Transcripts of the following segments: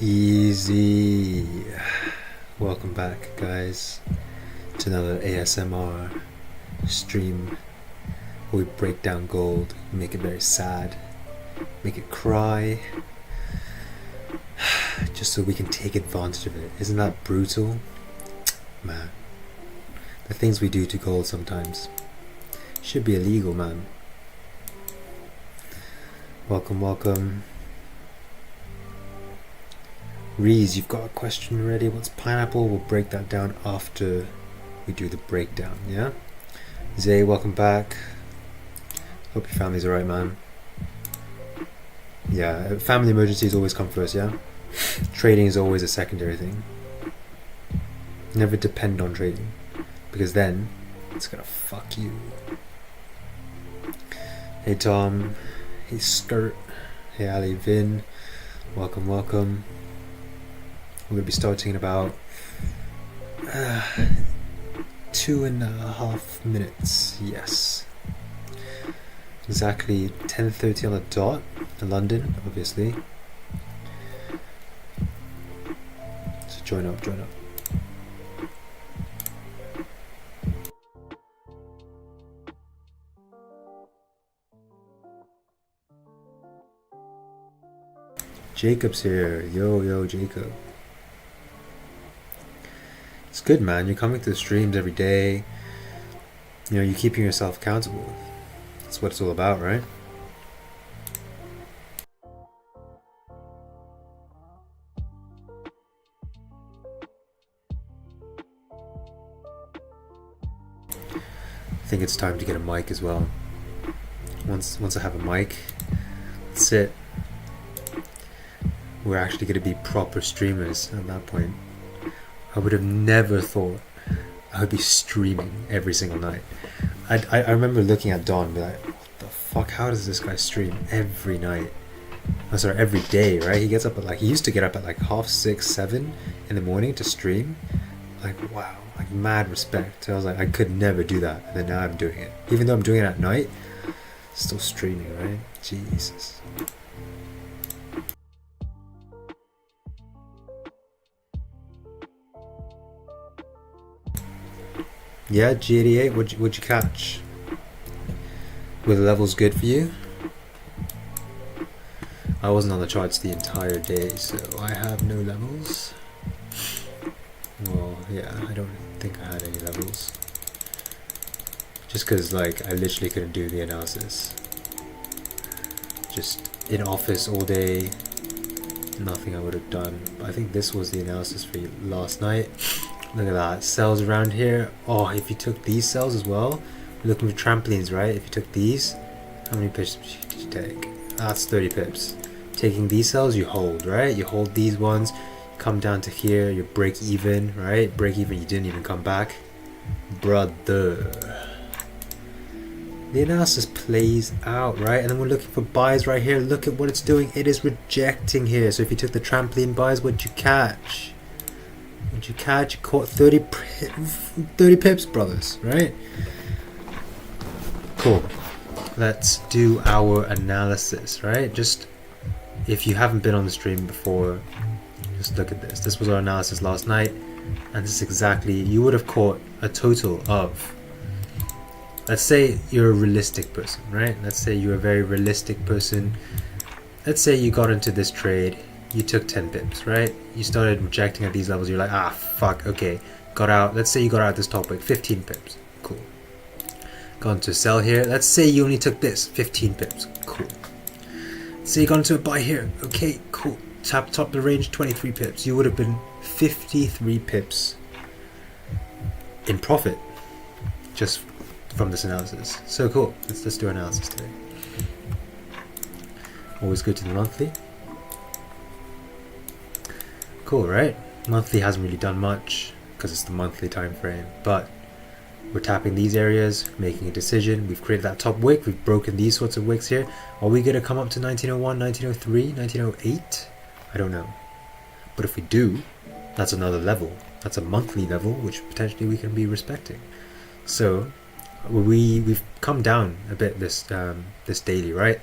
Easy. Welcome back, guys, to another ASMR stream where we break down gold, make it very sad, make it cry, just so we can take advantage of it. Isn't that brutal? Man, the things we do to gold sometimes should be illegal, man. Welcome. Reese, you've got a question ready. What's pineapple? We'll break that down after we do the breakdown, yeah? Zay, welcome back. Hope your family's alright, man. Yeah, family emergencies always come first, yeah? Trading is always a secondary thing. Never depend on trading, because then it's gonna fuck you. Hey Tom, hey Skirt, hey Ali Vin, welcome. We're going to be starting in about 2.5 minutes. Yes, exactly 10:30 on the dot in London, obviously. So join up. Jacob's here. Yo Jacob. It's good, man. You're coming to the streams every day. You know, you're keeping yourself accountable. That's what it's all about, right? I think it's time to get a mic as well. Once I have a mic, that's it. We're actually going to be proper streamers at that point. I would have never thought I would be streaming every single night. I remember looking at Don and be like, what the fuck, how does this guy stream every night? Oh, sorry, every day, right? He gets up at he used to get up at 6:30, 7 in the morning to stream. Like, wow, mad respect. So I was like, I could never do that. And then now I'm doing it. Even though I'm doing it at night, still streaming, right? Jesus. Yeah, G88, what'd you catch? Were the levels good for you? I wasn't on the charts the entire day, so I have no levels. Well, yeah, I don't think I had any levels. Just because, I literally couldn't do the analysis. Just in office all day, nothing I would have done. But I think this was the analysis for last night. Look at that, cells around here. Oh, if you took these cells as well, we're looking for trampolines, right? If you took these, how many pips did you take? That's 30 pips. Taking these cells, you hold, right? You hold these ones, come down to here, you break even, right? Break even, you didn't even come back. Brother. The analysis plays out, right? And then we're looking for buys right here. Look at what it's doing. It is rejecting here. So if you took the trampoline buys, what'd you catch? What'd you catch? You caught 30 pips, brothers, right? Cool. Let's do our analysis, right? Just, if you haven't been on the stream before, just look at this. This was our analysis last night, and this is exactly, you would have caught a total of, let's say you're a realistic person, right? Let's say you're a very realistic person. Let's say you got into this trade, you took 10 pips, right? You started rejecting at these levels, you're like, fuck, okay, got out. Let's say you got out this top wick, 15 pips, cool. Gone to sell here, let's say you only took this, 15 pips, cool. Let's say you got into a buy here, okay, cool. Top of the range, 23 pips. You would have been 53 pips in profit just from this analysis. So cool, let's do analysis today. Always good to the monthly. Cool, right? Monthly hasn't really done much because it's the monthly time frame, but we're tapping these areas, making a decision. We've created that top wick, we've broken these sorts of wicks here. Are we going to come up to 1901, 1903, 1908? I don't know. But if we do, that's another level. That's a monthly level, which potentially we can be respecting. So we've come down a bit this daily, right?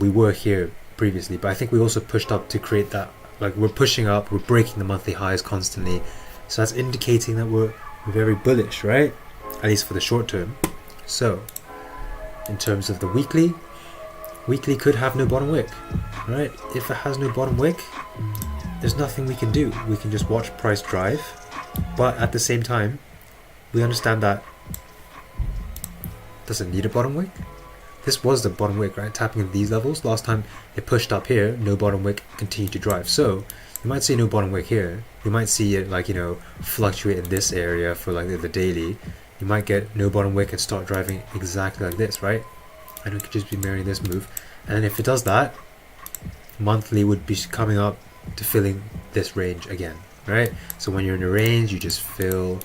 We were here previously, but I think we also pushed up to create that like we're pushing up, we're breaking the monthly highs constantly, so that's indicating that we're very bullish, right? At least for the short term. So in terms of the weekly could have no bottom wick, right? If it has no bottom wick, there's nothing we can do. We can just watch price drive, but at the same time we understand that it doesn't need a bottom wick. This was the bottom wick, right? Tapping at these levels. Last time it pushed up here, no bottom wick, continued to drive. So you might see no bottom wick here. You might see it like, you know, fluctuate in this area for like the daily. You might get no bottom wick and start driving exactly like this, right? And it could just be mirroring this move. And then if it does that, monthly would be coming up to filling this range again, right? So when you're in a range, you just fill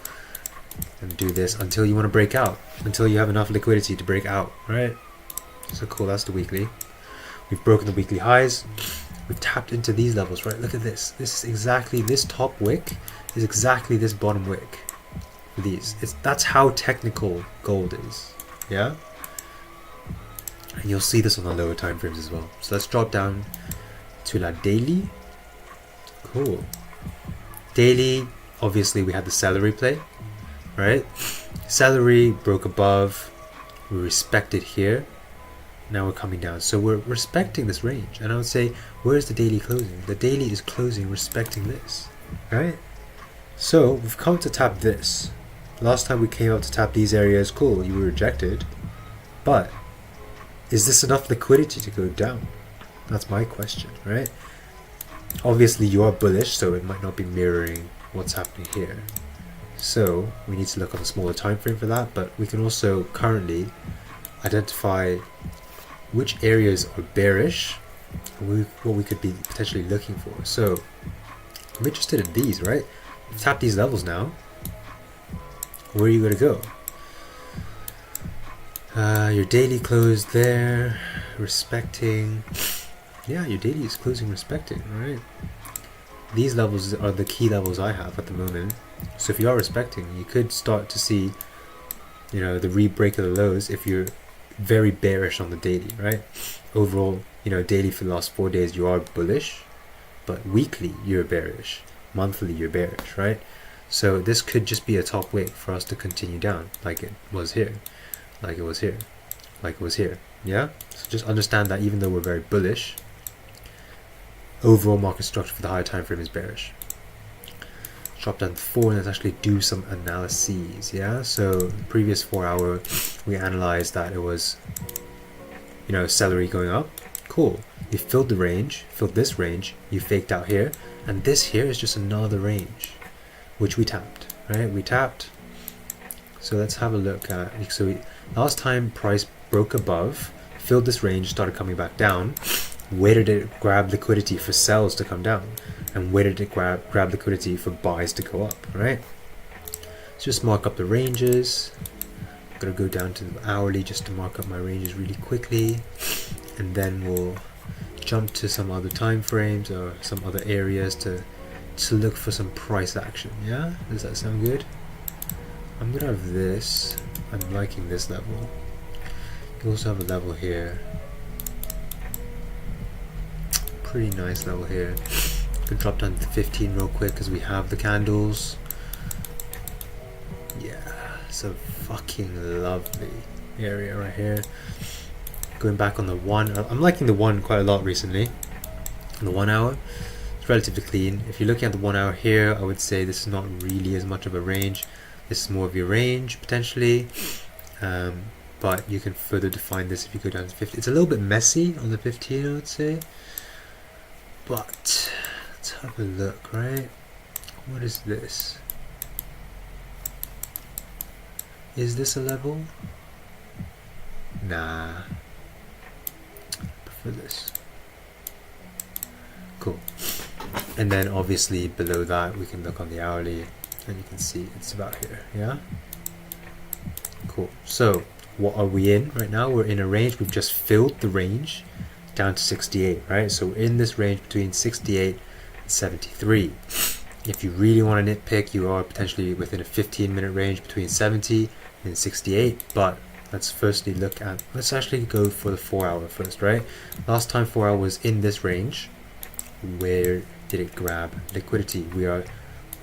and do this until you want to break out, until you have enough liquidity to break out, right? So cool, that's the weekly. We've broken the weekly highs. We've tapped into these levels, right? Look at this. This is exactly, this top wick is exactly this bottom wick. These. That's how technical gold is. Yeah? And you'll see this on the lower time frames as well. So let's drop down to la daily. Cool. Daily, obviously we had the celery play, right? Celery broke above. We respected here. Now we're coming down, so we're respecting this range, and I would say, where's the daily closing? The daily is closing respecting this, right? So we've come to tap this. Last time we came out to tap these areas, cool, you were rejected, but is this enough liquidity to go down? That's my question, right? Obviously you are bullish, so it might not be mirroring what's happening here. So we need to look on the smaller time frame for that, but we can also currently identify which areas are bearish and what we could be potentially looking for. So I'm interested in these, right? Tap these levels now. Where are you going to go? Your daily closed there, respecting. Yeah, your daily is closing respecting, right? These levels are the key levels I have at the moment. So if you are respecting, you could start to see, you know, the re-break of the lows if you're very bearish on the daily, right? Overall, you know, daily for the last 4 days you are bullish, but weekly you're bearish, monthly you're bearish, right? So this could just be a top wick for us to continue down, like it was here, like it was here, like it was here. Yeah, so just understand that even though we're very bullish, overall market structure for the higher time frame is bearish. Drop down to 4 and let's actually do some analyses. Yeah, so the previous 4 hour we analyzed that it was, you know, celery going up. Cool, you filled the range, filled this range, you faked out here, and this here is just another range which we tapped, right? We tapped. So let's have a look at, so last time price broke above, filled this range, started coming back down. Where did it grab liquidity for sells to come down? And where did it grab liquidity for buys to go up, right? So just mark up the ranges. I'm gonna go down to the hourly just to mark up my ranges really quickly, and then we'll jump to some other time frames or some other areas to look for some price action. Yeah, does that sound good? I'm gonna have this. I'm liking this level. You also have a level here. Pretty nice level here. Could drop down to 15 real quick because we have the candles. Yeah, it's a fucking lovely area right here. Going back on the 1, I'm liking the 1 quite a lot recently. On the 1 hour, it's relatively clean. If you're looking at the 1 hour here, I would say this is not really as much of a range. This is more of your range potentially, but you can further define this if you go down to 50. It's a little bit messy on the 15, I would say, but let's have a look, right? What is this? Is this a level? Nah. I prefer this. Cool. And then obviously below that we can look on the hourly and you can see it's about here. Yeah? Cool. So what are we in right now? We're in a range. We've just filled the range down to 68, right? So we're in this range between 68 and 73. If you really want to nitpick, you are potentially within a 15-minute range between 70 and 68, but let's firstly look at, let's actually go for the 4 hour first, right? Last time 4 hour was in this range where did it grab liquidity?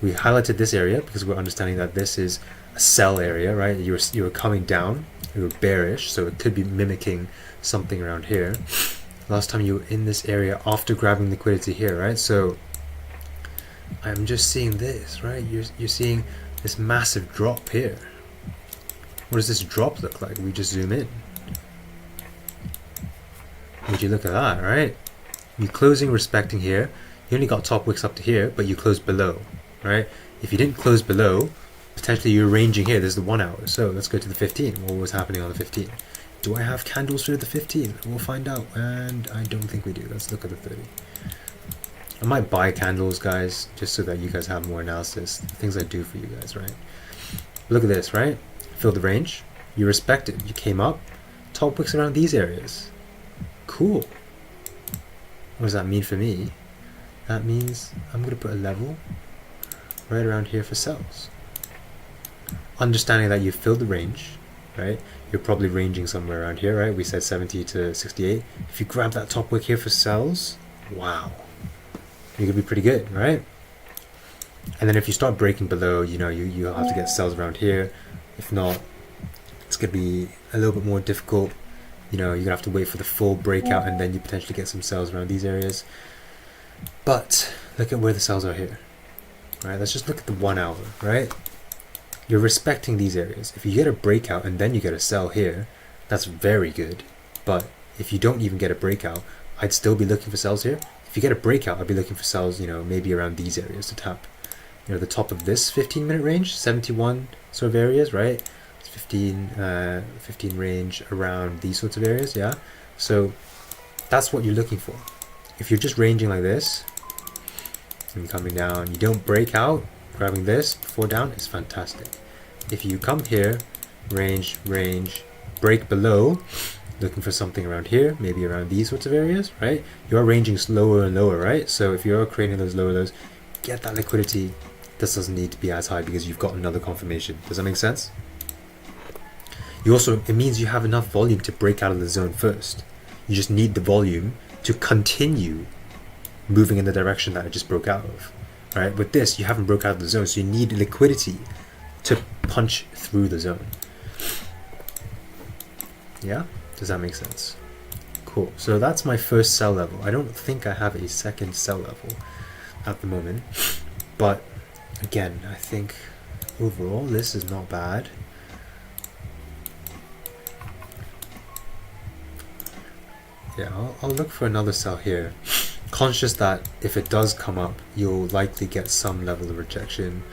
We highlighted this area because we're understanding that this is a sell area, right? You're coming down, you were bearish, so it could be mimicking something around here. Last time you were in this area after grabbing liquidity here, right? So I'm just seeing this, right? You're seeing this massive drop here. What does this drop look like? We just zoom in. Would you look at that, right? You closing respecting here. You only got top wicks up to here, but you closed below, right? If you didn't close below, potentially you're ranging here. This is the 1 hour. So let's go to the 15. What was happening on the 15? Do I have candles for the 15? We'll find out. And I don't think we do. Let's look at the 30. I might buy candles, guys, just so that you guys have more analysis. Things I do for you guys, right? Look at this, right? Fill the range. You respect it. You came up. Top wicks around these areas. Cool. What does that mean for me? That means I'm going to put a level right around here for sells. Understanding that you filled the range, right? You're probably ranging somewhere around here, right? We said 70 to 68. If you grab that top wick here for sells, wow. You're going to be pretty good, right? And then if you start breaking below, you'll have to get sells around here. If not, it's going to be a little bit more difficult. You're going to have to wait for the full breakout and then you potentially get some sells around these areas. But look at where the sells are here, right? Let's just look at the 1 hour, right? You're respecting these areas. If you get a breakout and then you get a sell here, that's very good. But if you don't even get a breakout, I'd still be looking for sells here. If you get a breakout, I'd be looking for sells, maybe around these areas to tap. The top of this 15-minute range, 71 sort of areas, right? 15 range around these sorts of areas, yeah? So that's what you're looking for. If you're just ranging like this, and coming down, you don't break out, grabbing this before down is fantastic. If you come here, range, break below, looking for something around here, maybe around these sorts of areas, right? You're ranging lower and lower, right? So if you're creating those lower lows, get that liquidity. This doesn't need to be as high because you've got another confirmation. Does that make sense? It means you have enough volume to break out of the zone first. You just need the volume to continue moving in the direction that I just broke out of, right? With this, you haven't broke out of the zone, so you need liquidity to punch through the zone. Yeah? Does that make sense? Cool. So that's my first sell level. I don't think I have a second sell level at the moment, but again, I think overall this is not bad. Yeah, I'll look for another sell here. Conscious that if it does come up, you'll likely get some level of rejection.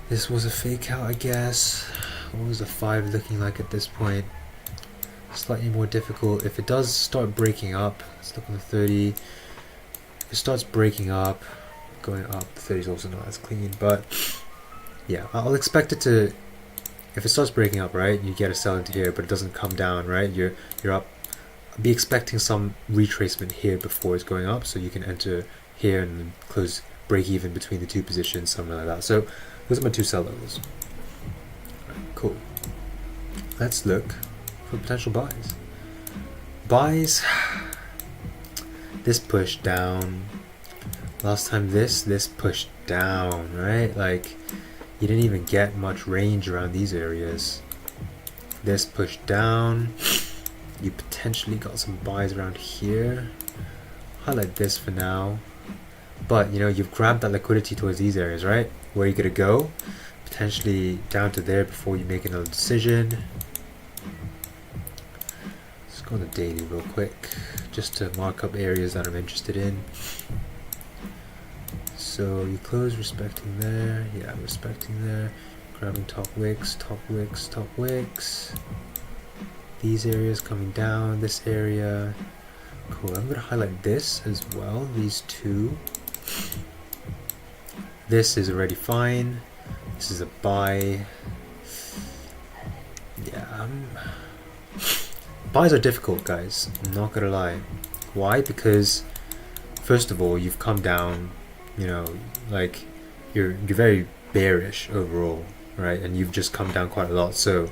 This was a fake out, I guess. What was the 5 looking like at this point? Slightly more difficult. If it does start breaking up, let's look on the 30. If it starts breaking up, going up, the 30 is also not as clean, but yeah, I'll expect it to, if it starts breaking up, right, you get a sell into here, but it doesn't come down, right, you're up. Be expecting some retracement here before it's going up, so you can enter here and then close break even between the two positions, something like that. So those are my 2 sell levels. Right, cool. Let's look for potential buys. Buys. This pushed down. Last time this pushed down, right? Like you didn't even get much range around these areas. This pushed down. You potentially got some buys around here. Highlight this for now. But you've grabbed that liquidity towards these areas, right? Where are you gonna go? Potentially down to there before you make another decision. Let's go on the daily real quick, just to mark up areas that I'm interested in. So you close respecting there, yeah, respecting there. Grabbing top wicks. These areas coming down, this area. Cool, I'm gonna highlight this as well, these 2. This is already fine. This is a buy. Yeah, buys are difficult, guys, I'm not gonna lie. Why? Because first of all, you've come down, like you're very bearish overall, right? And you've just come down quite a lot, so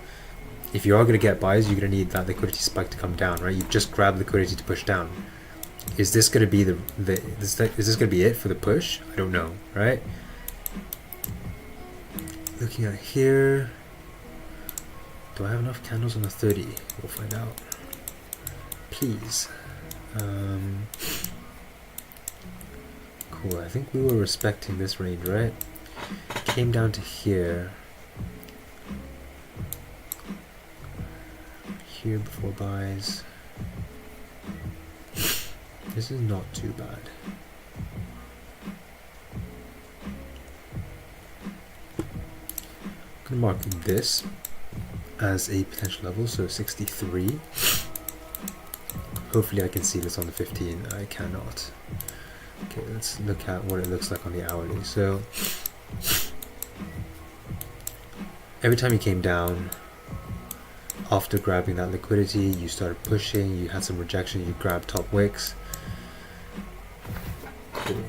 if you are going to get buys, you're going to need that liquidity spike to come down, right? You've just grabbed liquidity to push down. Is this going to be is this going to be it for the push? I don't know, right? Looking at here, do I have enough candles on the 30? We'll find out. Please. Cool, I think we were respecting this range, right? Came down to here. Here before buys. This is not too bad. I'm gonna mark this as a potential level, so 63. Hopefully I can see this on the 15. I cannot. Okay, let's look at what it looks like on the hourly. So every time you came down, after grabbing that liquidity, you started pushing, you had some rejection, you grabbed top wicks. Cool.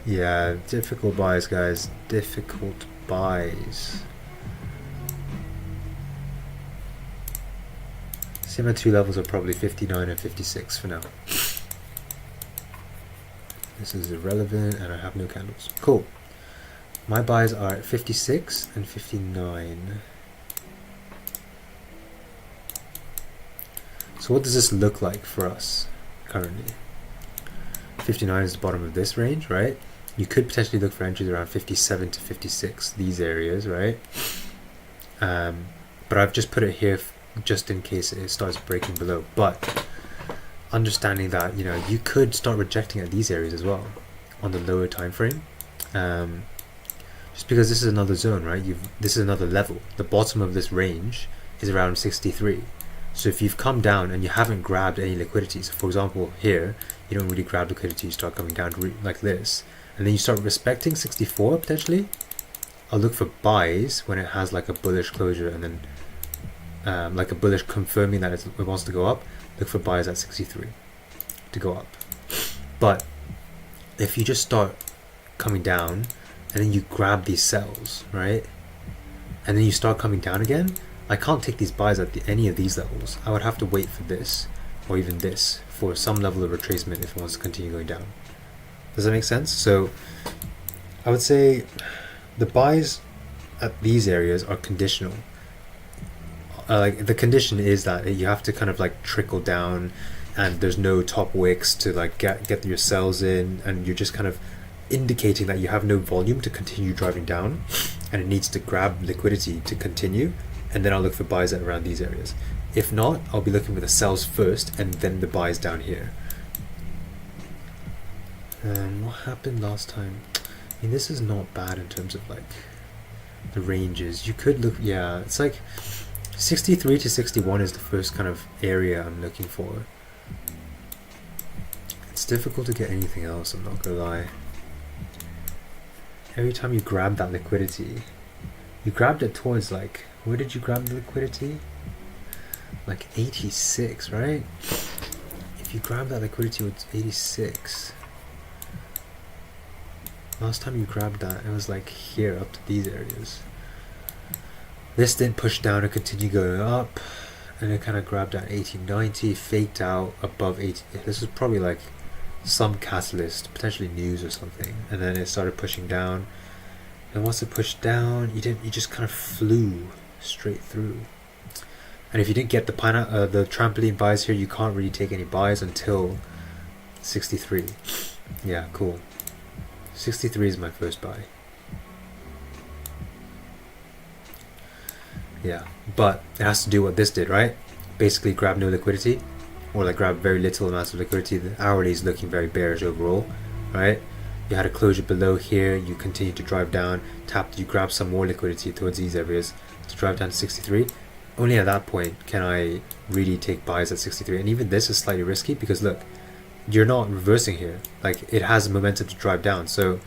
Yeah, difficult buys, guys. Difficult buys. See, my two levels are probably 59 and 56 for now. This is irrelevant, and I have no candles. Cool. My buys are at 56 and 59. So what does this look like for us currently? 59 is the bottom of this range, right? You could potentially look for entries around 57 to 56, these areas, right? But I've just put it here just in case it starts breaking below. But understanding that, you know, you could start rejecting at these areas as well on the lower time frame. Just because this is another zone, right? This is another level. The bottom of this range is around 63. So if you've come down and you haven't grabbed any liquidity, so for example here, you don't really grab liquidity, you start coming down to like this, and then you start respecting 64 potentially, I'll look for buys when it has like a bullish closure, and then like a bullish confirming that it wants to go up, look for buys at 63 to go up. But if you just start coming down and then you grab these sells, right, and then you start coming down again, I can't take these buys at any of these levels. I would have to wait for this or even this for some level of retracement if it wants to continue going down. Does that make sense? So I would say the buys at these areas are conditional. Like the condition is that you have to kind of like trickle down, and there's no top wicks to like get your sells in, and you're just kind of indicating that you have no volume to continue driving down, and it needs to grab liquidity to continue. And then I'll look for buys at around these areas. If not, I'll be looking for the sells first and then the buys down here. What happened last time? I mean, this is not bad in terms of like the ranges. You could look, yeah, it's like 63 to 61 is the first kind of area I'm looking for. It's difficult to get anything else, I'm not gonna lie. Every time you grab that liquidity, you grabbed it towards like, where did you grab the liquidity? Like 86, right? If you grab that liquidity, it's 86. Last time you grabbed that, it was like here up to these areas. This didn't push down and continue going up, and it kind of grabbed at 80, 90, faked out above 80. This is probably like some catalyst, potentially news or something, and then it started pushing down. And once it pushed down, you just kind of flew straight through. And if you didn't get the trampoline buys here, you can't really take any buys until 63. Yeah, cool. 63 is my first buy. Yeah, but it has to do what this did, right? Basically grab no liquidity, or like grab very little amounts of liquidity. The hourly is looking very bearish overall, right? You had a closure below here, you continue to drive down, tapped, you grab some more liquidity towards these areas to drive down to 63. Only at that point can I really take buys at 63. And even this is slightly risky because look, you're not reversing here. Like it has momentum to drive down. So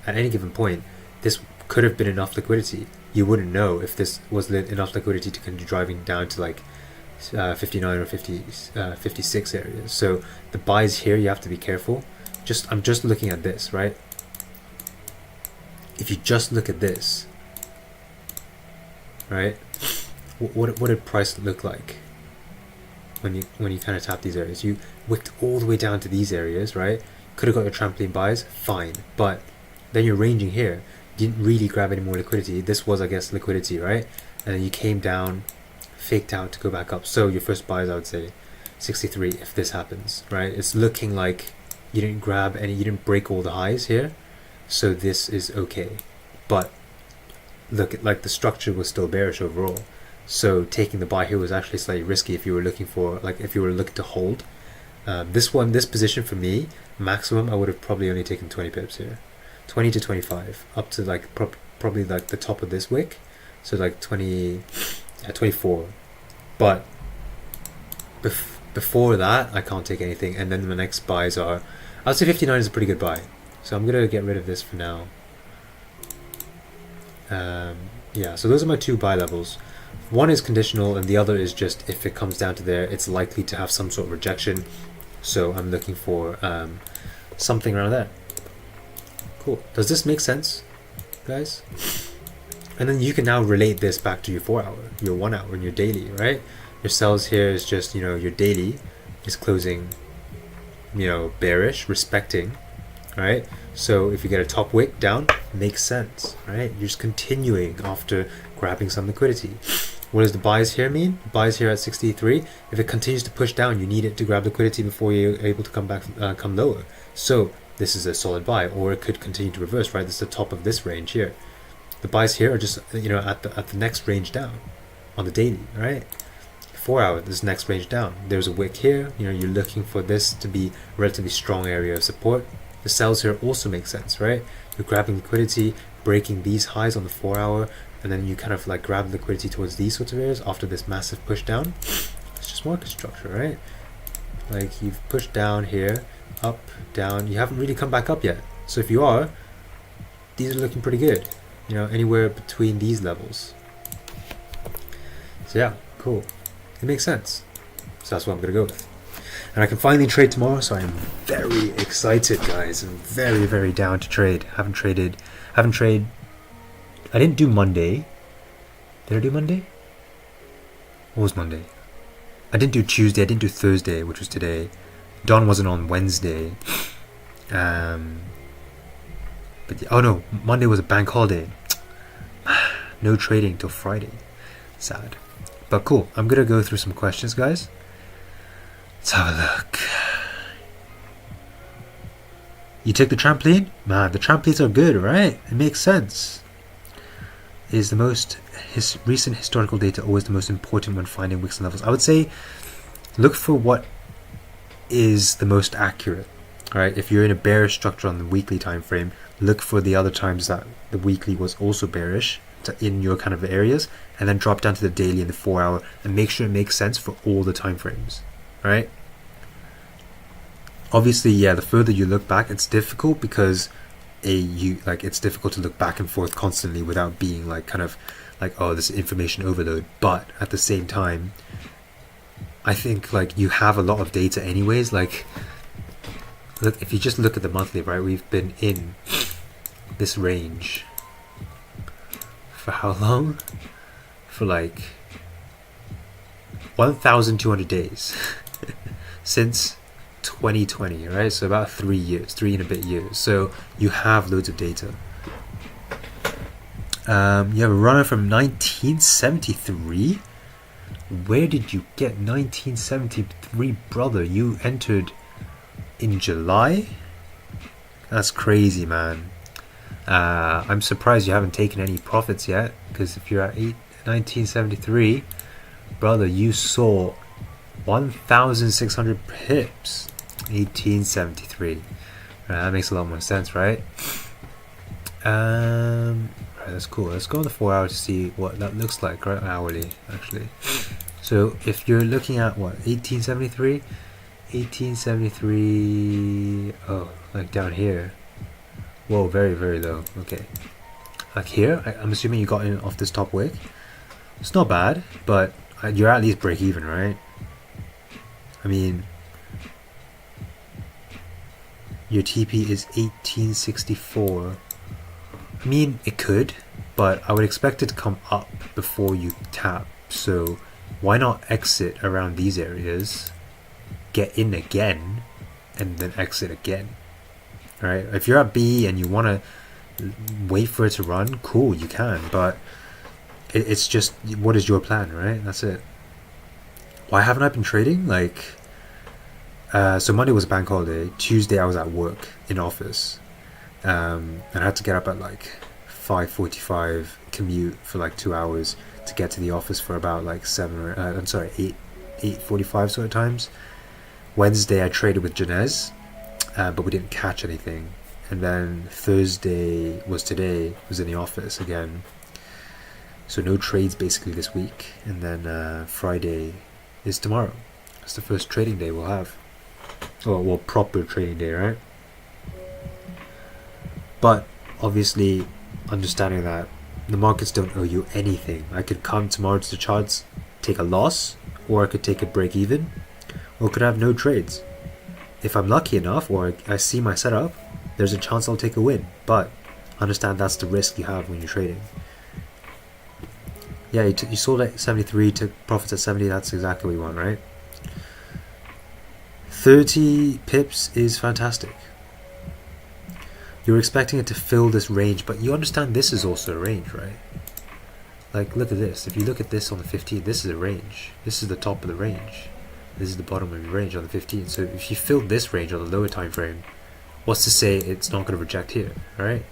at any given point, this could have been enough liquidity. You wouldn't know if this was enough liquidity to continue driving down to like 59 or 50, 56 areas. So the buys here, you have to be careful. I'm just looking at this, right? If you just look at this, right? What did price look like when you kind of tap these areas? You wicked all the way down to these areas, right? Could have got your trampoline buys, fine, but then you're ranging here. You didn't really grab any more liquidity. This was, I guess, liquidity, right? And then you came down, faked out to go back up. So your first buys, I would say 63 if this happens, right? It's looking like you didn't grab any, you didn't break all the highs here, so this is okay. But look, like the structure was still bearish overall, so taking the buy here was actually slightly risky if you were looking for, like, if you were looking to hold. This position for me, maximum, I would have probably only taken 20 pips here, 20 to 25, up to like probably like the top of this wick, so like 20, 24. But before that, I can't take anything. And then the next buys are, I would say 59 is a pretty good buy, so I'm gonna get rid of this for now. Yeah, so those are my two buy levels. One is conditional and the other is just if it comes down to there, it's likely to have some sort of rejection, so I'm looking for something around there. Cool. Does this make sense, guys? And then you can now relate this back to your 4 hour, your 1 hour, and your daily, right? Your sells here is just, you know, your daily is closing, you know, bearish, respecting, right? So if you get a top wick down, makes sense, right? You're just continuing after grabbing some liquidity. What does the buys here mean? Buys here at 63. If it continues to push down, you need it to grab liquidity before you're able to come back, come lower. So this is a solid buy, or it could continue to reverse, right? This is the top of this range here. The buys here are just, you know, at the next range down on the daily, right? 4 hour, this next range down. There's a wick here. You know, you're looking for this to be a relatively strong area of support. The sells here also make sense, right? You're grabbing liquidity, breaking these highs on the 4 hour, and then you kind of like grab liquidity towards these sorts of areas after this massive push down. It's just market structure, right? Like you've pushed down here, up, down. You haven't really come back up yet. So if you are, these are looking pretty good. You know, anywhere between these levels. So yeah, cool. It makes sense. So that's what I'm gonna go with. And I can finally trade tomorrow, so I'm very excited, guys. I'm very, very down to trade. I didn't do Monday. Did I do Monday? What was Monday? I didn't do Tuesday, I didn't do Thursday, which was today. Don wasn't on Wednesday. But yeah, oh no, Monday was a bank holiday. No trading till Friday. Sad. But cool, I'm gonna go through some questions, guys. Let's have a look. You took the trampoline? Man, the trampolines are good, right? It makes sense. Is the most recent historical data always the most important when finding wicks and levels? I would say look for what is the most accurate. Right? If you're in a bearish structure on the weekly time frame, look for the other times that the weekly was also bearish in your kind of areas, and then drop down to the daily and the 4 hour and make sure it makes sense for all the time frames. Right? Obviously, yeah, the further you look back, it's difficult because it's difficult to look back and forth constantly without being like kind of like, oh, this information overload. But at the same time, I think like you have a lot of data anyways. Like, look, if you just look at the monthly, right, we've been in this range for how long? For like 1,200 days since 2020, right? So about 3 years, 3 and a bit years. So you have loads of data. You have a runner from 1973. Where did you get 1973, brother? You entered in July? That's crazy, man. I'm surprised you haven't taken any profits yet, because if you're at 1973, brother, you saw 1,600 pips. 1873. That makes a lot more sense, right? Right, that's cool. Let's go on the 4 hour to see what that looks like, right? Hourly, actually. So if you're looking at what, 1873, 1873. Oh, like down here. Whoa, very, very low. Okay, like here. I'm assuming you got in off this top wick. It's not bad, but you're at least break even, right? I mean, your TP is 1864. I mean, it could, but I would expect it to come up before you tap. So why not exit around these areas, get in again, and then exit again, right? If you're at B and you want to wait for it to run, cool, you can, but it's just, what is your plan, right? That's it. Why haven't I been trading? Like, so Monday was a bank holiday. Tuesday I was at work in office, and I had to get up at like 5:45, commute for like 2 hours to get to the office for about like 8:45 sort of times. Wednesday I traded with Janez, but we didn't catch anything. And then Thursday was in the office again. So no trades basically this week. And then Friday is tomorrow. That's the first trading day we'll have. Well, proper trading day, right? But obviously, understanding that the markets don't owe you anything. I could come tomorrow to the charts, take a loss, or I could take a break even, or could have no trades. If I'm lucky enough, or I see my setup, there's a chance I'll take a win. But understand that's the risk you have when you're trading. Yeah, you sold at 73, took profits at 70. That's exactly what you want, right? 30 pips is fantastic. You're expecting it to fill this range, but you understand this is also a range, right? Like, look at this. If you look at this on the 15, this is a range. This is the top of the range. This is the bottom of the range on the 15. So if you fill this range on the lower time frame, what's to say it's not going to reject here, right?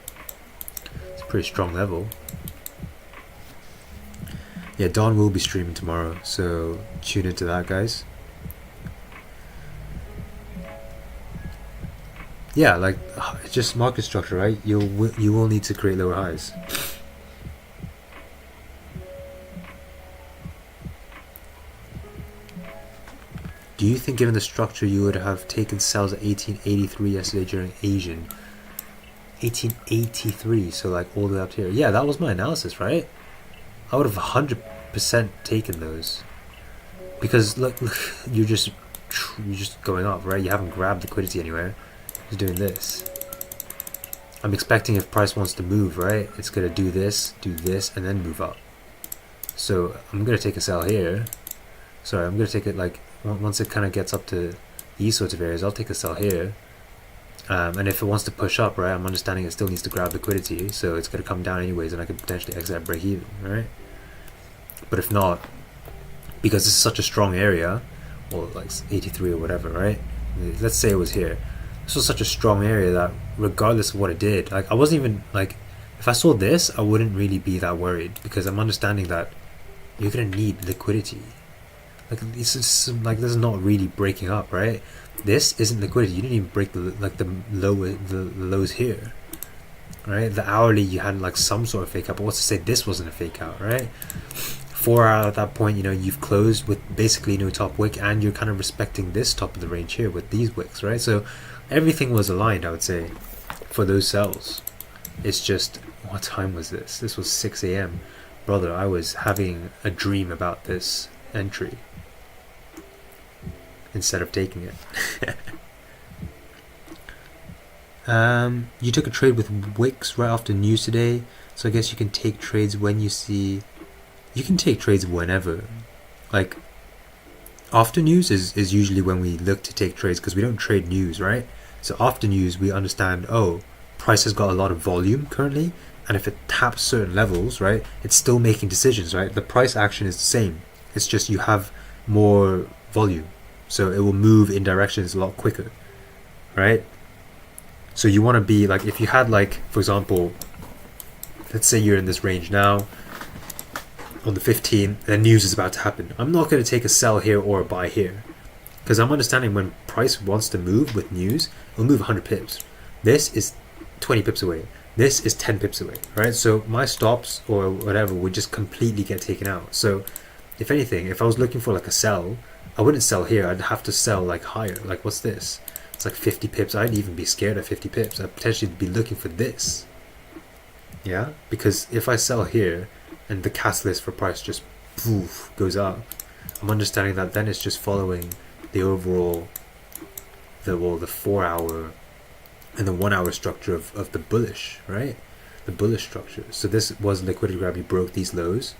It's a pretty strong level. Yeah, Don will be streaming tomorrow, so tune into that, guys. Yeah, like, it's just market structure, right? You will need to create lower highs. Do you think, given the structure, you would have taken sells at 1883 yesterday during Asian? 1883, so like all the way up here. Yeah, that was my analysis, right? I would have 100% taken those, because look, you're just going up, right? You haven't grabbed liquidity anywhere. Just doing this. I'm expecting if price wants to move, right, it's gonna do this, and then move up. So I'm gonna take a sell here. Sorry, I'm gonna take it like once it kind of gets up to these sorts of areas. I'll take a sell here. And if it wants to push up, right, I'm understanding it still needs to grab liquidity, so it's gonna come down anyways, and I could potentially exit at break even, right? But if not, because this is such a strong area, well, like 83 or whatever, right? Let's say it was here. This was such a strong area that regardless of what it did, like I wasn't even like, if I saw this, I wouldn't really be that worried, because I'm understanding that you're gonna need liquidity. Like this is not really breaking up, right? This isn't liquidity. You didn't even break the lows here, right? The hourly you had like some sort of fake out, but what's to say this wasn't a fake out, right? 4 hour at that point, you know, you've closed with basically no top wick, and you're kind of respecting this top of the range here with these wicks, right? So everything was aligned, I would say, for those sells. It's just, what time was this? This was 6 a.m. Brother, I was having a dream about this entry instead of taking it. You took a trade with wicks right after news today, so I guess you can take trades when you see. You can take trades whenever. Like, after news is usually when we look to take trades, because we don't trade news, right? So after news, we understand, oh, price has got a lot of volume currently, and if it taps certain levels, right, it's still making decisions, right? The price action is the same. It's just you have more volume, so it will move in directions a lot quicker, right? So you want to be like, if you had like, for example, let's say you're in this range now, on the 15, then news is about to happen. I'm not going to take a sell here or a buy here, because I'm understanding when price wants to move with news, it'll move 100 pips. This is 20 pips away. This is 10 pips away, right? So my stops or whatever would just completely get taken out. So if anything, if I was looking for like a sell, I wouldn't sell here. I'd have to sell like higher. Like, what's this? It's like 50 pips. I'd even be scared of 50 pips. I'd potentially be looking for this. Yeah, because if I sell here and the catalyst for price just poof goes up, I'm understanding that then it's just following the overall, the 4 hour and the 1 hour structure of the bullish, right? The bullish structure. So this was liquidity grab, you broke these lows.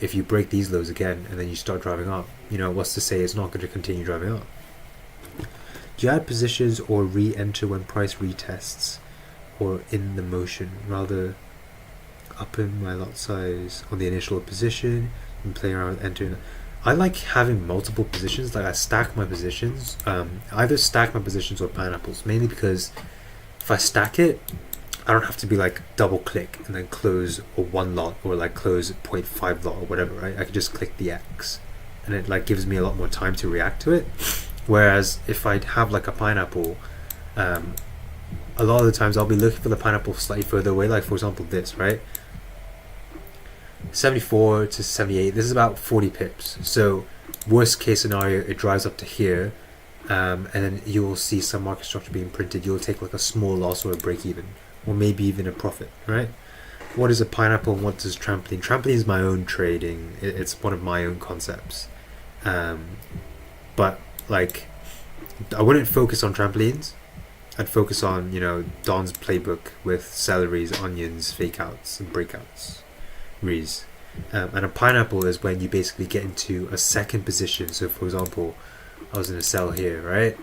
If you break these lows again and then you start driving up, you know, what's to say it's not going to continue driving up? Do you add positions or re-enter when price retests or in the motion? Rather up in my lot size on the initial position and play around with entering. I like having multiple positions. Like I stack my positions, either stack my positions or pineapples, mainly because if I stack it, I don't have to be like double click and then close a 1 lot or like close 0.5 lot or whatever, right? I can just click the X and it like gives me a lot more time to react to it. Whereas if I have like a pineapple, a lot of the times I'll be looking for the pineapple slightly further away, like for example this, right? 74 to 78, this is about 40 pips. So worst case scenario, it drives up to here, and then you'll see some market structure being printed. You'll take like a small loss or a break even, or maybe even a profit, right? What is a pineapple and what does trampoline? Trampoline is my own trading. It's one of my own concepts. But like, I wouldn't focus on trampolines. I'd focus on, you know, Don's playbook with celeries, onions, fake outs and breakouts. And a pineapple is when you basically get into a second position. So for example, I was in a sell here, right?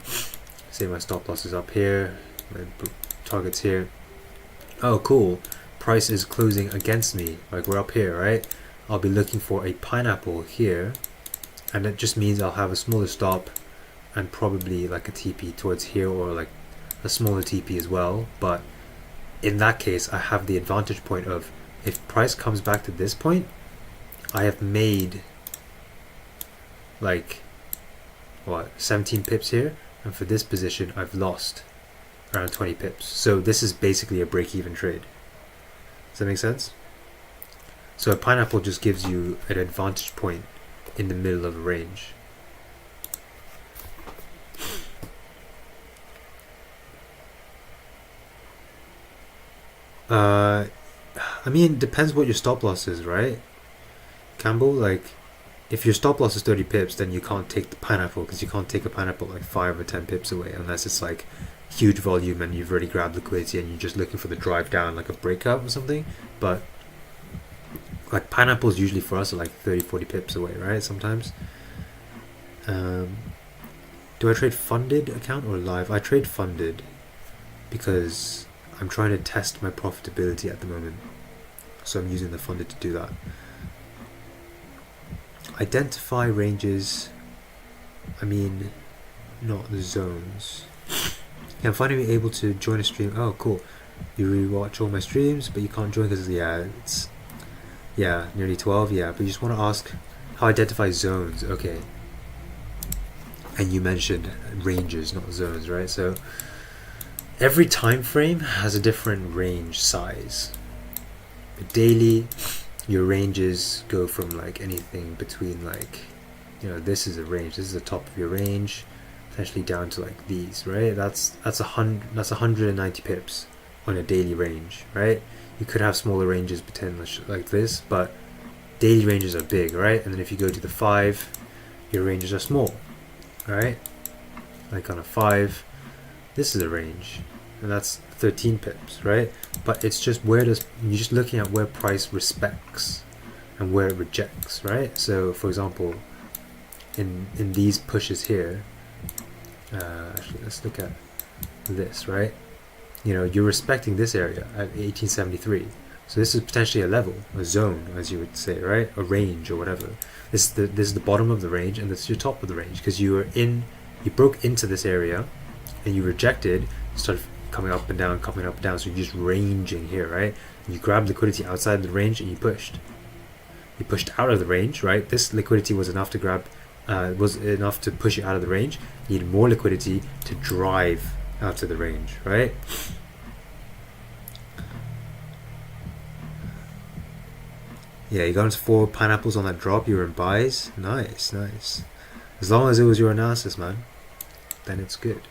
Say my stop loss is up here, my target's here. Oh cool, price is closing against me, like we're up here, right? I'll be looking for a pineapple here, and it just means I'll have a smaller stop and probably like a TP towards here, or like a smaller TP as well. But in that case, I have the advantage point of, if price comes back to this point, I have made like what, 17 pips here, and for this position I've lost around 20 pips. So this is basically a break-even trade. Does that make sense? So a pineapple just gives you an advantage point in the middle of a range. I mean, it depends what your stop loss is, right, Campbell? Like, if your stop loss is 30 pips, then you can't take the pineapple, because you can't take a pineapple like 5 or 10 pips away, unless it's like huge volume and you've already grabbed liquidity and you're just looking for the drive down, like a breakout or something. But like pineapples usually for us are like 30-40 pips away, right? Sometimes. Do I trade funded account or live? I trade funded because I'm trying to test my profitability at the moment, so I'm using the funded to do that. Identify ranges, I mean not the zones. Yeah, I'm finally able to join a stream. Oh cool, you rewatch all my streams but you can't join because it's nearly 12. Yeah, but you just want to ask how I identify zones. Okay, and you mentioned ranges, not zones, right? So every time frame has a different range size. Daily, your ranges go from like anything between like, you know, this is a range, this is the top of your range, essentially down to like these, right? That's 190 pips on a daily range, right? You could have smaller ranges pretend like this, but daily ranges are big, right? And then if you go to the 5, your ranges are small, right? Like on a 5, this is a range, and that's 13 pips, right? But it's just you're just looking at where price respects and where it rejects, right? So for example, in these pushes here, actually let's look at this, right? You know, you're respecting this area at 1873, so this is potentially a level, a zone, as you would say, right? A range or whatever. This is the bottom of the range, and this is your top of the range, because you broke into this area and you rejected, started coming up and down, coming up and down, so you're just ranging here, right? You grabbed liquidity outside the range and you pushed out of the range, right? This liquidity was enough to push you out of the range. You need more liquidity to drive out to the range, right? Yeah, you got into 4 pineapples on that drop. You were in buys. Nice. As long as it was your analysis, man, then it's good.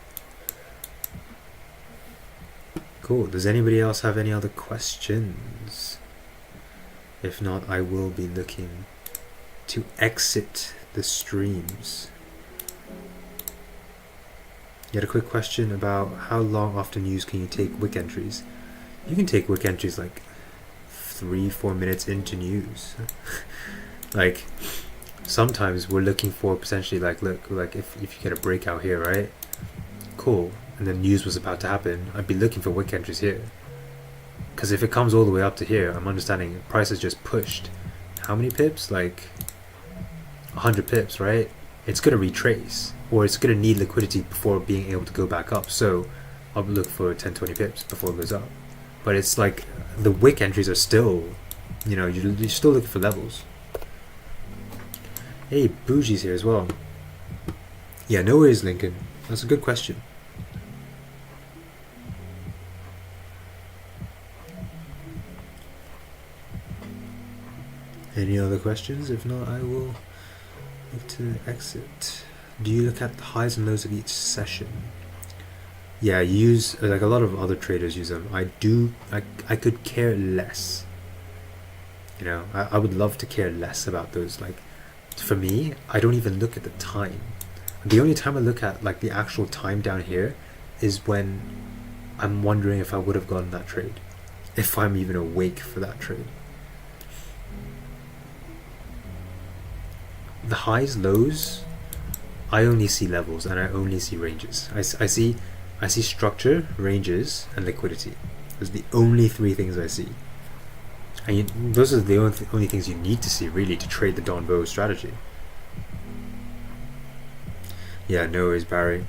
Cool. Does anybody else have any other questions? If not, I will be looking to exit the streams. You had a quick question about how long after news can you take wick entries. You can take wick entries like 3-4 minutes into news. Like sometimes we're looking for potentially like, look, like if you get a breakout here, right? Cool. And then news was about to happen, I'd be looking for wick entries here. Because if it comes all the way up to here, I'm understanding price is just pushed. How many pips? Like 100 pips, right? It's going to retrace, or it's going to need liquidity before being able to go back up. So I'll look for 10-20 pips before it goes up. But it's like the wick entries are still, you know, you're still looking for levels. Hey, Bougie's here as well. Yeah, no worries, Lincoln. That's a good question. Any other questions? If not, I will look to exit. Do you look at the highs and lows of each session? Yeah, I use, like a lot of other traders use them. I could care less. You know, I would love to care less about those. Like, for me, I don't even look at the time. The only time I look at like the actual time down here is when I'm wondering if I would have gotten that trade. If I'm even awake for that trade. The highs, lows, I only see levels and I only see ranges. I see structure, ranges, and liquidity. Those are the only three things I see. And those are the only things you need to see really to trade the DonVo strategy. Yeah, no worries, Barry.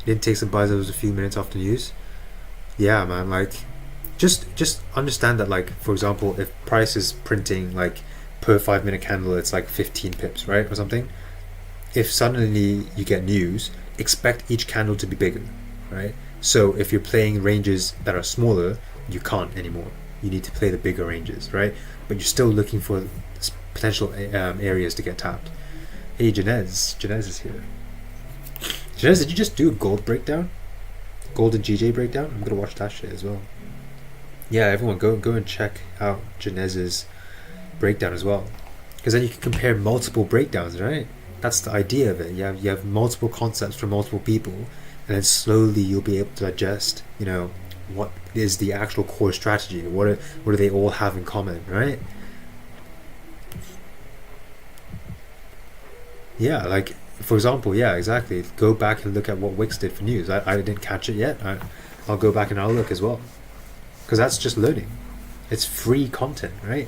Didn't take some buys. That was a few minutes after news. Yeah, man. Like, just understand that. Like, for example, if price is printing like per 5-minute candle, it's like 15 pips, right, or something. If suddenly you get news, expect each candle to be bigger, right? So if you're playing ranges that are smaller, you can't anymore. You need to play the bigger ranges, right? But you're still looking for potential areas to get tapped. Hey, Janez is here. Janez, did you just do a gold breakdown? Gold and GJ breakdown? I'm gonna watch that shit as well. Yeah, everyone go and check out Janez's breakdown as well, because then you can compare multiple breakdowns, right? That's the idea of it. You have multiple concepts from multiple people, and then slowly you'll be able to digest, you know, what is the actual core strategy, what do they all have in common, right? Yeah, like for example, yeah, exactly, go back and look at what Wix did for news. I didn't catch it yet. I'll go back and I'll look as well, because that's just learning. It's free content, right?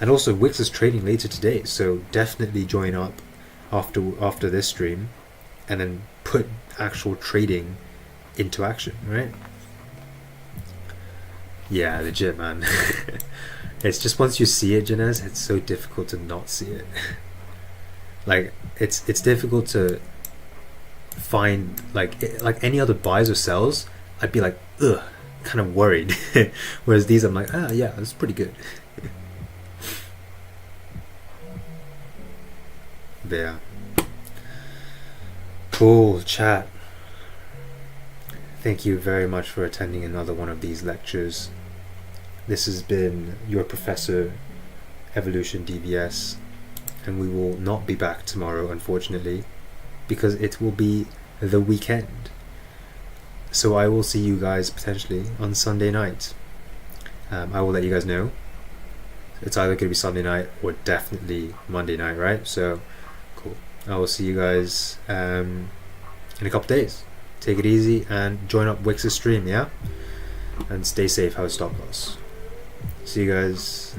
And also Wix is trading later today, so definitely join up after this stream and then put actual trading into action, right? Yeah, legit, man. It's just once you see it, Janez, it's so difficult to not see it. Like it's difficult to find like any other buys or sells. I'd be like, ugh, kind of worried. Whereas these, I'm like, yeah, that's pretty good. There. Cool, chat. Thank you very much for attending another one of these lectures. This has been your Professor EvolutionDVS, and we will not be back tomorrow, unfortunately, because it will be the weekend. So I will see you guys potentially on Sunday night. I will let you guys know. It's either going to be Sunday night or definitely Monday night, right? So cool. I will see you guys in a couple days. Take it easy and join up Wix's stream, yeah? And stay safe, have a stop loss. See you guys.